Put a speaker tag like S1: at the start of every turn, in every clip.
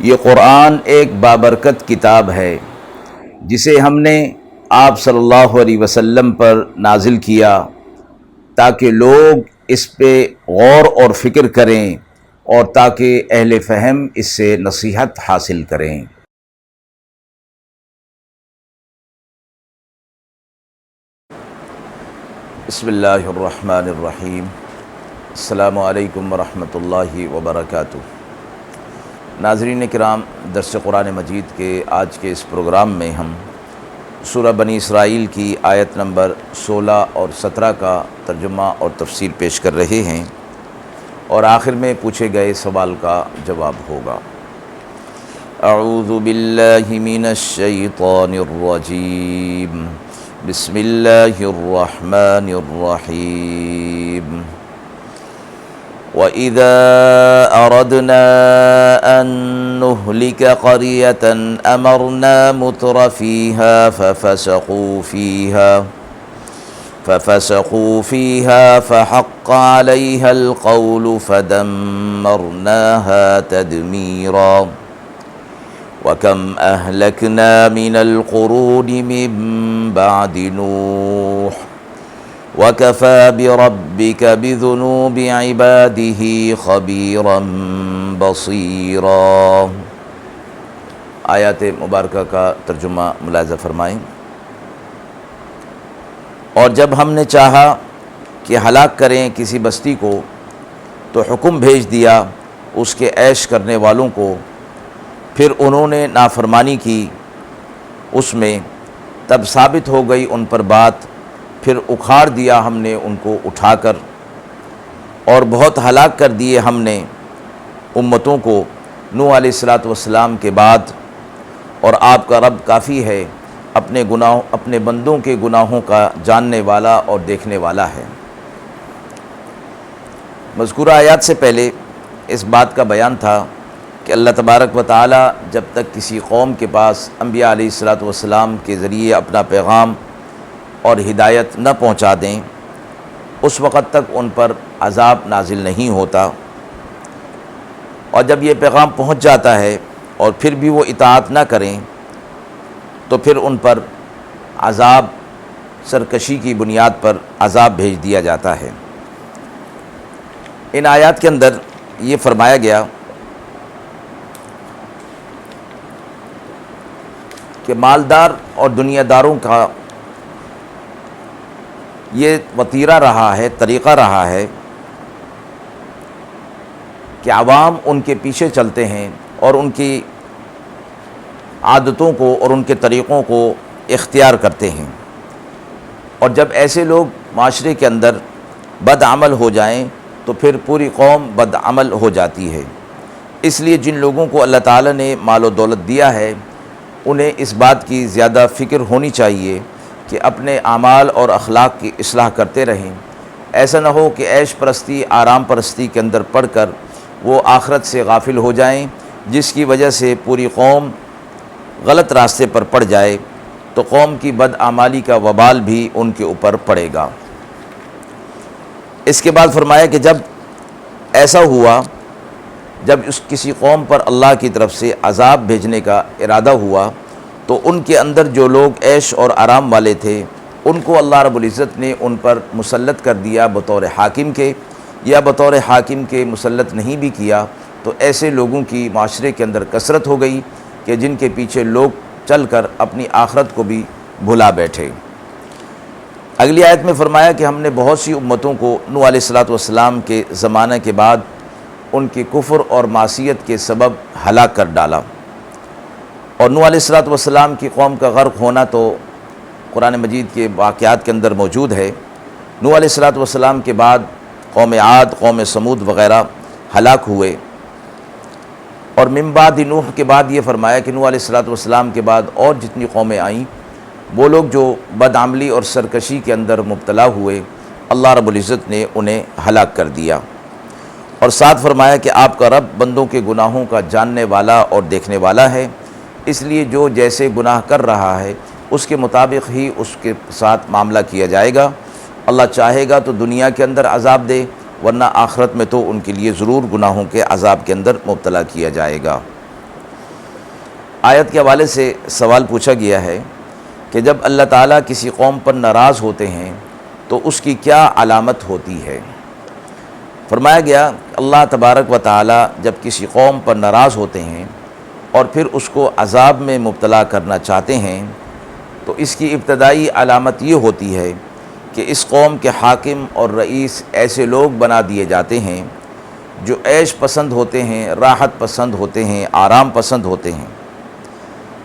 S1: یہ قرآن ایک بابرکت کتاب ہے جسے ہم نے آپ صلی اللہ علیہ وسلم پر نازل کیا تاکہ لوگ اس پہ غور اور فکر کریں اور تاکہ اہل فہم اس سے نصیحت حاصل کریں۔ بسم اللہ الرحمن الرحیم۔ السلام علیکم ورحمۃ اللہ وبرکاتہ۔ ناظرین کرام، درس قرآن مجید کے آج کے اس پروگرام میں ہم سورہ بنی اسرائیل کی آیت نمبر 16 اور 17 کا ترجمہ اور تفسیر پیش کر رہے ہیں اور آخر میں پوچھے گئے سوال کا جواب ہوگا۔ اعوذ باللہ من الشیطان الرجیم، بسم اللہ الرحمن الرحیم۔ وَإِذَا أَرَدْنَا أَن نُّهْلِكَ قَرْيَةً أَمَرْنَا مُتْرَ فِيهَا فَفَسَقُوا فِيهَا فَحَقَّ عَلَيْهَا الْقَوْلُ فَدَمَّرْنَاهَا تَدْمِيرًا۔ وَكَمْ أَهْلَكْنَا مِنَ الْقُرُونِ مِن بَعْدِ نُوحٍ وَكَفَى بِرَبِّكَ بِذُنُوبِ عِبَادِهِ خَبِيرًا بَصِيرًا۔ آیات مبارکہ کا ترجمہ ملاحظہ فرمائیں۔ اور جب ہم نے چاہا کہ ہلاک کریں کسی بستی کو تو حکم بھیج دیا اس کے عیش کرنے والوں کو، پھر انہوں نے نافرمانی کی اس میں، تب ثابت ہو گئی ان پر بات، پھر اکھاڑ دیا ہم نے ان کو اٹھا کر، اور بہت ہلاک کر دیے ہم نے امتوں کو نوح علیہ السلام کے بعد، اور آپ کا رب کافی ہے اپنے بندوں کے گناہوں کا جاننے والا اور دیکھنے والا ہے۔ مذکورہ آیات سے پہلے اس بات کا بیان تھا کہ اللہ تبارک و تعالی جب تک کسی قوم کے پاس انبیاء علیہ السلام کے ذریعے اپنا پیغام اور ہدایت نہ پہنچا دیں، اس وقت تک ان پر عذاب نازل نہیں ہوتا، اور جب یہ پیغام پہنچ جاتا ہے اور پھر بھی وہ اطاعت نہ کریں تو پھر ان پر عذاب، سرکشی کی بنیاد پر عذاب بھیج دیا جاتا ہے۔ ان آیات کے اندر یہ فرمایا گیا کہ مالدار اور دنیا داروں کا یہ وتیرہ رہا ہے، طریقہ رہا ہے کہ عوام ان کے پیچھے چلتے ہیں اور ان کی عادتوں کو اور ان کے طریقوں کو اختیار کرتے ہیں، اور جب ایسے لوگ معاشرے کے اندر بد عمل ہو جائیں تو پھر پوری قوم بد عمل ہو جاتی ہے۔ اس لیے جن لوگوں کو اللہ تعالیٰ نے مال و دولت دیا ہے انہیں اس بات کی زیادہ فکر ہونی چاہیے کہ اپنے اعمال اور اخلاق کی اصلاح کرتے رہیں۔ ایسا نہ ہو کہ عیش پرستی، آرام پرستی کے اندر پڑھ کر وہ آخرت سے غافل ہو جائیں، جس کی وجہ سے پوری قوم غلط راستے پر پڑ جائے تو قوم کی بدعمالی کا وبال بھی ان کے اوپر پڑے گا۔ اس کے بعد فرمایا کہ جب ایسا ہوا، جب کسی قوم پر اللہ کی طرف سے عذاب بھیجنے کا ارادہ ہوا تو ان کے اندر جو لوگ عیش اور آرام والے تھے ان کو اللہ رب العزت نے ان پر مسلط کر دیا بطور حاکم کے، یا بطور حاکم کے مسلط نہیں بھی کیا تو ایسے لوگوں کی معاشرے کے اندر کثرت ہو گئی کہ جن کے پیچھے لوگ چل کر اپنی آخرت کو بھی بھلا بیٹھے۔ اگلی آیت میں فرمایا کہ ہم نے بہت سی امتوں کو نوح علیہ السلام کے زمانہ کے بعد ان کی کفر اور معصیت کے سبب ہلاک کر ڈالا، اور نوح علیہ السلام کی قوم کا غرق ہونا تو قرآن مجید کے واقعات کے اندر موجود ہے۔ نوح علیہ السلام کے بعد قوم عاد، قوم سمود وغیرہ ہلاک ہوئے، اور من بعد نوح کے بعد یہ فرمایا کہ نوح علیہ السلام کے بعد اور جتنی قومیں آئیں وہ لوگ جو بدعملی اور سرکشی کے اندر مبتلا ہوئے، اللہ رب العزت نے انہیں ہلاک کر دیا، اور ساتھ فرمایا کہ آپ کا رب بندوں کے گناہوں کا جاننے والا اور دیکھنے والا ہے، اس لیے جو جیسے گناہ کر رہا ہے اس کے مطابق ہی اس کے ساتھ معاملہ کیا جائے گا۔ اللہ چاہے گا تو دنیا کے اندر عذاب دے، ورنہ آخرت میں تو ان کے لیے ضرور گناہوں کے عذاب کے اندر مبتلا کیا جائے گا۔ آیت کے حوالے سے سوال پوچھا گیا ہے کہ جب اللہ تعالیٰ کسی قوم پر ناراض ہوتے ہیں تو اس کی کیا علامت ہوتی ہے؟ فرمایا گیا اللہ تبارک و تعالیٰ جب کسی قوم پر ناراض ہوتے ہیں اور پھر اس کو عذاب میں مبتلا کرنا چاہتے ہیں تو اس کی ابتدائی علامت یہ ہوتی ہے کہ اس قوم کے حاکم اور رئیس ایسے لوگ بنا دیے جاتے ہیں جو عیش پسند ہوتے ہیں، راحت پسند ہوتے ہیں، آرام پسند ہوتے ہیں۔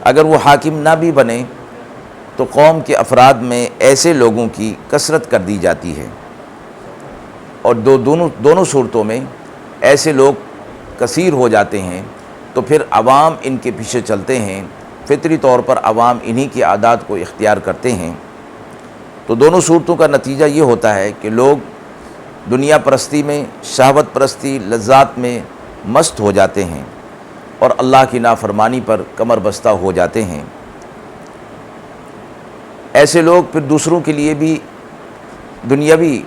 S1: اگر وہ حاکم نہ بھی بنے تو قوم کے افراد میں ایسے لوگوں کی کثرت کر دی جاتی ہے، اور دونوں صورتوں میں ایسے لوگ کثیر ہو جاتے ہیں تو پھر عوام ان کے پیچھے چلتے ہیں، فطری طور پر عوام انہی کی عادات کو اختیار کرتے ہیں۔ تو دونوں صورتوں کا نتیجہ یہ ہوتا ہے کہ لوگ دنیا پرستی میں، شہوت پرستی، لذات میں مست ہو جاتے ہیں اور اللہ کی نافرمانی پر کمر بستہ ہو جاتے ہیں۔ ایسے لوگ پھر دوسروں کے لیے بھی دنیاوی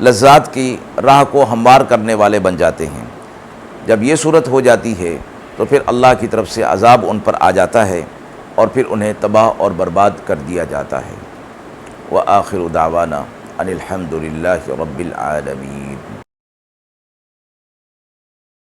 S1: لذات کی راہ کو ہموار کرنے والے بن جاتے ہیں۔ جب یہ صورت ہو جاتی ہے تو پھر اللہ کی طرف سے عذاب ان پر آ جاتا ہے اور پھر انہیں تباہ اور برباد کر دیا جاتا ہے۔ وآخر دعوانا ان الحمد للہ رب العالمین۔